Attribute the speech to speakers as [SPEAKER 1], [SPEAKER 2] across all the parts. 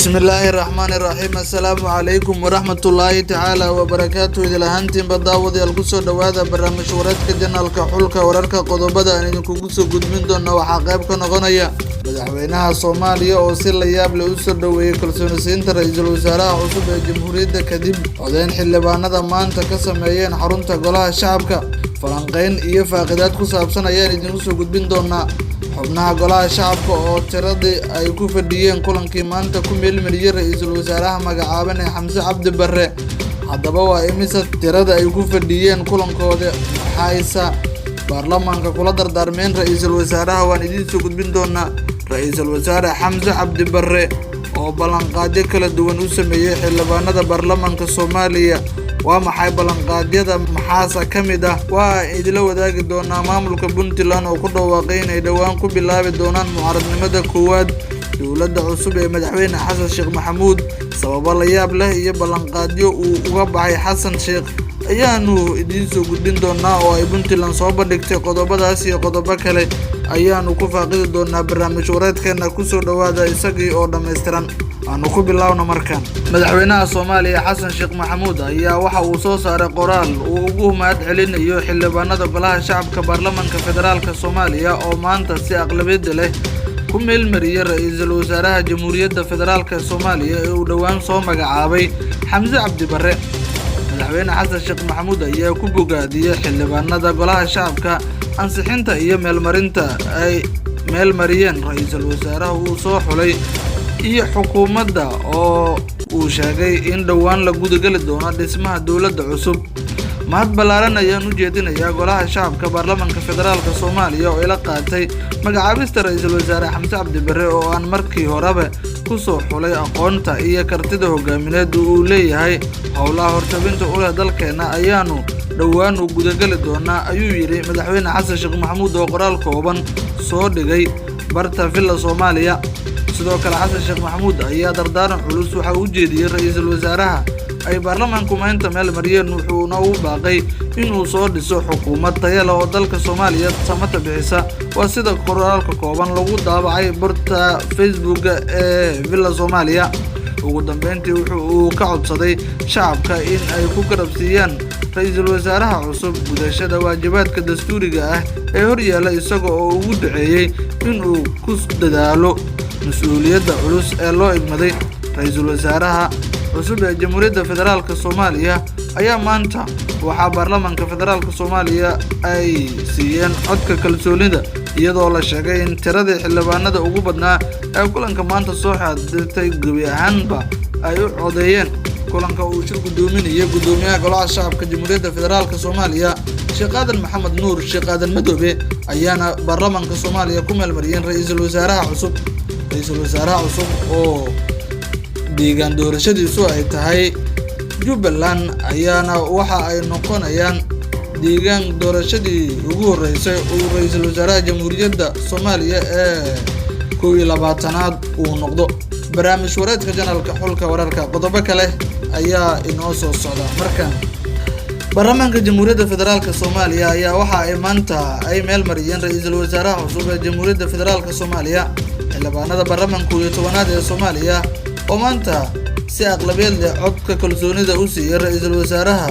[SPEAKER 1] بسم الله الرحمن الرحيم. السلام عليكم ورحمة الله تعالى وبركاته. إذا لهانتين بداودي القصة دوادا برامج ورادك جنالك حولك ورارك قضبدا أن يكون قصة قد من دون وحقابك نغنية مدحوينها صوماليا oo si la yaab leh u soo dhaweeyay kalsoonisiinta ra'iisul wasaaraha cusub ee jamhuuriyadda kadib codeyn xildhibaanada maanta ka sameeyeen xarunta golaha shacabka falanqeyn iyo faaqidaad ku saabsan ayaan idin soo gudbin doonaa xubnaha golaha shacabka oo tiradii ay ku fadhiyeen kulankii maanta ku meelmariyay ra'iisul wasaaraha magacaaban ee Xamse Cabdi Barre. haddaba waa imisa tirada ay ku fadhiyeen kulankooda maxaysa baarlamaanka kula dardaarmeen ra'iisul wasaaraha waan idin soo gudbin doonaa. ra'iisul wasaare Xamse Cabdi Barre oo ballanqaadyo kala duwan u sameeyay xildhibaanada baarlamaanka Soomaaliya. waa maxay ballanqaadyada maxaasa ka mid ah? waa idila wadaagi doonaa maamulka Puntland oo ku dhawaaqay inay dhawaan ku bilaabi doonaan mucaaradnimada koowaad dowladda cusub ee madaxweyne Xasan Sheekh Maxamuud. sababo la yaab leh iyo ballanqaadyo uu uga baxay Xasan Sheekh ayaanu idin soo gudbin doonaa oo ay Puntland soo bandhigtay. qodobadaas iyo qodobo kale ayaanu ku faaqidi doonaa barnaamij wareedkeena ku soo dhawaada isagii oo dhameystiran. aanu ku bilaawno markan. madaxweynaha Soomaaliya Xasan Sheekh Maxamuud ayaa waxa uu soo saaray qoraal uu ugu mahad celinayo xildhibaanada golaha shacabka baarlamaanka federaalka Soomaaliya oo maanta si aqlabiyad leh ku meelmariyay ra'iisul wasaaraha jamhuuriyadda federaalka Soomaaliya ee uu dhawaan soo magacaabay Xamse Cabdi Barre. madaxweyne Xasan Sheekh Maxamuud ayaa ku bogaadiyay xildhibaanada golaha shacabka ansixinta iyo meelmarinta ay meelmariyeen ra'iisul wasaaraha uu soo xulay iyo xukuumadda oo uu sheegay in dhawaan la gudagali doono dhismaha dowladda cusub. mahad ballaaran ayaan u jeedinayaa golaha shacabka baarlamaanka federaalka Soomaaliya oo ila qaatay magacaabista ra'iisul wasaare Xamse Cabdi Barre oo aan markii horeba ku soo xulay aqoonta iyo kartida hogaamineed uu leeyahay. howlaha hortabinta u leh dalkeena ayaanu dhawaan u gudagali doonaa ayuu yiri madaxweyne Xasan Sheekh Maxamuud oo qoraal kooban soo dhigay barta Villa Soomaaliya. sidoo kale Xasan Sheekh Maxamuud ayaa dardaaran culus waxa uu jeediyay ra'iisul wasaaraha ay baarlamaanku maanta meel mariyeen wuxuuna u baaqay inuu soo dhiso xukuumad tayo leh oo dalka Soomaaliya samata bixisa. waa sida qoraalka kooban lagu daabacay barta Facebook ee Villa Soomaaliya. ugu dambeyntii wuxuu ka codsaday shacabka in ay ku garabsiiyaan ra'iisul wasaaraha cusub gudashada waajibaadka dastuuriga ah ee horyaala isaga oo ugu duceeyay inuu ku dadaalo mas'uuliyadda culus ee loo igmaday. ra'iisul wasaaraha cusub ee jamhuuriyadda federaalka Soomaaliya ayaa maanta waxaa baarlamaanka federaalka Soomaaliya ay siiyeen codka kalsoonida iyadoo la sheegay in tiradii xildhibaanada ugu badnaa ee kulanka maanta soo xaadirtay gabi ahaanba ay u codeeyeen. kulanka uu shir gudoominayay gudoomiyaha golaha shacabka jamhuuriyadda federaalka Soomaaliya Sheekh Aadan Maxamed Nuur Sheekh Aadan Madoobe ayaana baarlamaanka Soomaaliya ku meelmariyeen ra'iisul wasaaraha cusub. ra'iisul wasaaraha cusub oo deegaan doorashadiisu ay tahay Jubbaland ayaana waxa ay noqonayaan deegaan doorashadii ugu horeysay oo ra'iisul wasaaraha jamhuuriyadda Soomaaliya ee 12aad uu noqdo. barnaamij wareedka janaalka xulka wararka qodobo kale ayaa inoo soo socda markan. baarlamaanka jamhuuriyadda federaalka Soomaaliya ayaa waxa ay maanta ay meel mariyeen ra'iisul wasaaraha cusub ee jamhuuriyadda federaalka Soomaaliya. xildhibaanada baarlamaanka 12aad ee Soomaaliya oo maanta si aqlabiyad leh codka kalsoonida u siiyay ra'iisul wasaaraha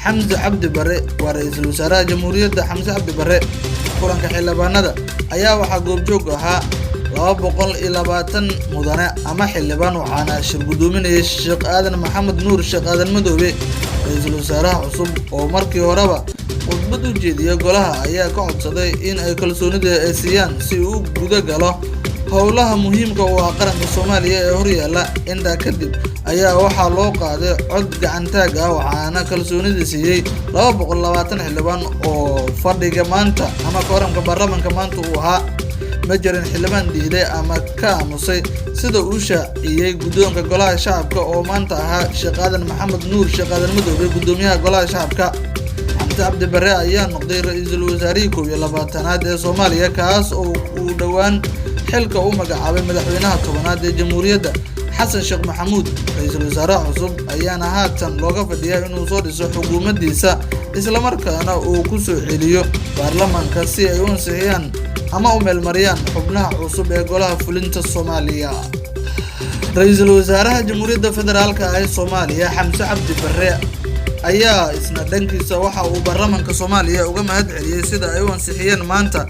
[SPEAKER 1] Xamse Cabdi Barre. waa ra'iisul wasaaraha jamhuuriyadda Xamse Cabdi Barre. kulanka xildhibaanada ayaa waxaa goobjoog ahaa 220 mudane ama xildhibaan waxaana shir gudoominayay Sheekh Aadan Maxamed Nuur Sheekh Aadan Madoobe. ra'iisul wasaaraha cusub oo markii horeba khudbad u jeediyay golaha ayaa ka codsaday in ay kalsoonida ay siiyaan si uu guda galo howlaha muhiimka u ah qaranka Soomaaliya ee horyaala. intaa kadib ayaa waxaa loo qaaday cod gacantaag ah waxaana kalsoonida siiyay 220 xildhibaan oo fadhiga maanta ama kooramka baarlamaanka maanta uu ahaa. ma jirin xildhibaan diiday ama ka aamusay sida uu shaaciyay gudoonka golaha shacabka oo maanta ahaa Sheekh Aadan Maxamed Nuur Sheekh Aadan Madoobe gudoomiyaha golaha shacabka. Xamse Cabdi Barre ayaa noqday ra'iisul wasaarihii 12aad ee Soomaaliya kaas oo uu dhawaan xilka u magacaabay madaxweynaha 10aad ee jamhuuriyadda Xasan Sheekh Maxamuud. ra'iisul wasaaraha cusub ayaana haatan looga fadhiyaa inuu soo dhiso xukuumaddiisa isla markaana uu ku soo celiyo baarlamaanka si ay u ansixiyaan ama u meelmariyaan xubnaha cusub ee golaha fulinta Soomaaliya. Ra'iisul Wasaaraha Jamhuuriyadda Federaalka ee Soomaaliya Xamse Cabdi Barre ayaa isna dhankiisa waxa uu baarlamaanka Soomaaliya uga mahadceliyay sida ay u ansixiyeen maanta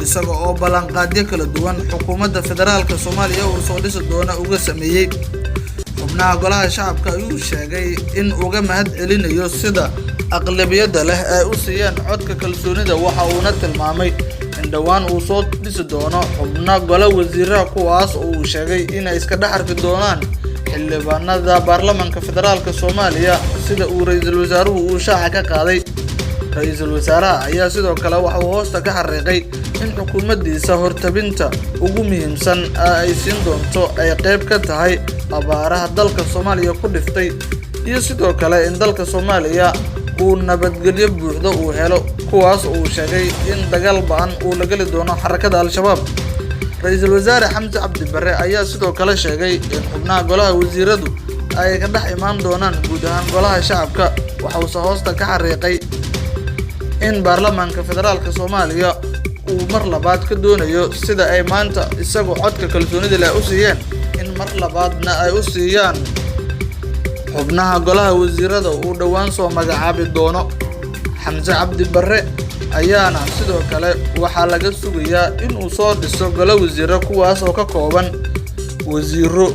[SPEAKER 1] isaga oo ballanqaadyo kala duwan xukuumadda federaalka Soomaaliya uu soo dhisi doono uga sameeyay xubnaha golaha shacabka ayuu sheegay in uga mahadcelinayo sida aqlabiyadda leh ay u siiyeen codka kalsoonida waxa uuna tilmaamay in dhawaan uu soo dhisi doono xubna golaha wasiirada kuwaas oo uu sheegay in ay iska dhaxarki doonaan xildhibaanada baarlamaanka federaalka Soomaaliya sida uu ra'iisul wasaaruhu uu shaaca ka qaaday. Ra'iisul wasaaraha ayaa sidoo kale waxa uu hoosta ka xariiqay in xukuumaddiisa hortabinta ugu muhiimsan ay siin doonto ay qayb ka tahay abaaraha dalka Soomaaliya ku dhiftay iyo sidoo kale in dalka Soomaaliya uu nabadgelyo buuxda uu helo kuwaas oo uu sheegay in dagaal ba'an uu la gali doono xarakada Al-Shabaab. Ra'iisul Wasaare Xamse Cabdi Barre ayaa sidoo kale sheegay in xubnaha golaha wasiiradu ay ka dhex imaan doonaan guud ahaan golaha shacabka waxa uu hoosta ka xariiqay in baarlamaanka federaalka Soomaaliya uu mar labaad ka doonayo sida ay maanta isagoo codka kalsoonida leh u siiyeen in mar labaadna ay u siiyaan xubnaha golaha wasiirada uu dhawaan soo magacaabi doono. Xamse Cabdi Barre ayaana sidoo kale waxaa laga sugayaa in uu soo dhiso golaha wasiirada kuwaas oo ka kooban wasiiro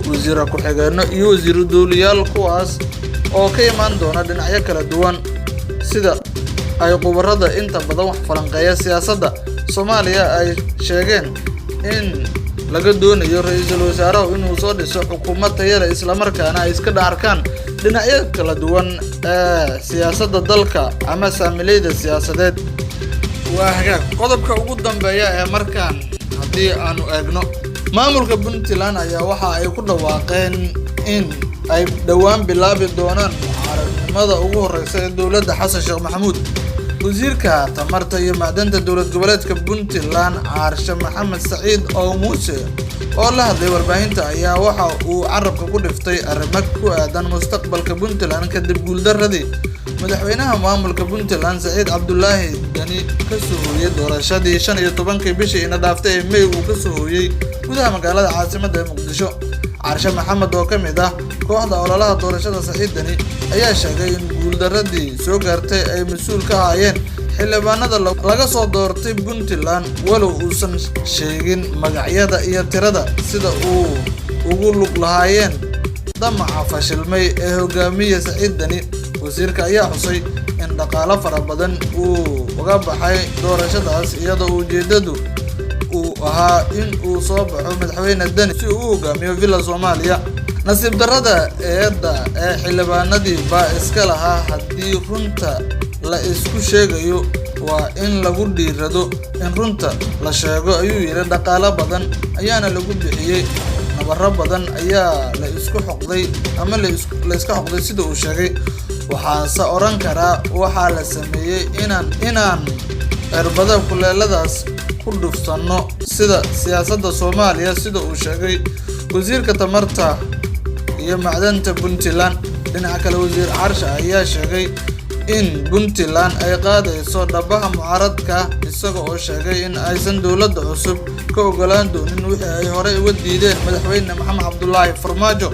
[SPEAKER 1] ku-xigeenno iyo wasiiro dowliyaal kuwaas oo ka imaan doona dhinacyo kala duwan sida ay khubarada inta badan wax falanqeeya siyaasadda Soomaaliya ay sheegeen in laga doonayo ra'iisul wasaaraha inuu soo dhiso xukuumad tayo leh isla markaana ay iska dhaarkaan dhinacyo kala duwan ee siyaasadda dalka ama saamileyda siyaasadeed. waa hagaag qodobka ugu dambeeya ee markaan haddii aanu eegno maamulka Puntland ayaa waxa ay ku dhawaaqeen in ay dhawaan bilaabi doonaan mucaaradnimada ugu horeysa ee dowladda Xasan Sheekh Maxamuud. wasiirka tamarta iyo macdanta dowlad goboleedka Puntland Caarshe Maxamed Saciid oo Muuse oo la hadlay warbaahinta ayaa waxa uu carabka ku dhiftay arrimo ku aadan mustaqbalka Puntland kadib guuldaradii madaxweynaha maamulka Puntland Saciid Cabdullaahi Dani ka soo hooyay doorashadii 15 bishii ina dhaaftay ee May uu ka soo hooyay gudaha magaalada caasimadda ee Muqdisho. Caarshe Maxamed oo ka mid ah kooxda ololaha doorashada Saciid Dani ayaa sheegay in guuldaradii soo gaartay ay mas'uul ka ahaayeen xildhibaanada laga soo doortay Puntland walow uusan sheegin magacyada iyo tirada sida uu ugu lug lahaayeen damaca fashilmay ee hogaamiye Saciid Dani. wasiirka ayaa xusay in dhaqaale fara badan uu uga baxay doorashadaas iyadoo ujeedadu uu ahaa in uu soo baxo madaxweyne Dani si uu hogaamiyo villa Soomaaliya. nasiib darrada eedda ee xildhibaanadii baa iska lahaa haddii runta la isku sheegayo waa in lagu dhiirado in runta la sheego ayuu yiri. dhaqaale badan ayaana lagu bixiyay nabarro badan ayaa la isku xoqday ama la iska xoqday sida uu sheegay. waxaase oran karaa waxaa la sameeyay inaan cirbada kuleeladaas ku dhuftano sida siyaasadda Soomaaliya sida uu sheegay wasiirka tamarta iyo macdanta Puntland. dhinaca kale wasiir Caarshe ayaa sheegay in Puntland ay qaadayso dhabaha mucaaradka isaga oo sheegay in aysan dowladda cusub ka ogolaan doonin wixii ay hore uga diideen madaxweyne Maxamed Cabdullaahi Farmaajo.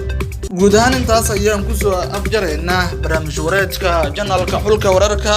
[SPEAKER 1] guud ahaan intaas ayaan ku soo afjaraynaa barnaamij wareedka janalka xulka wararka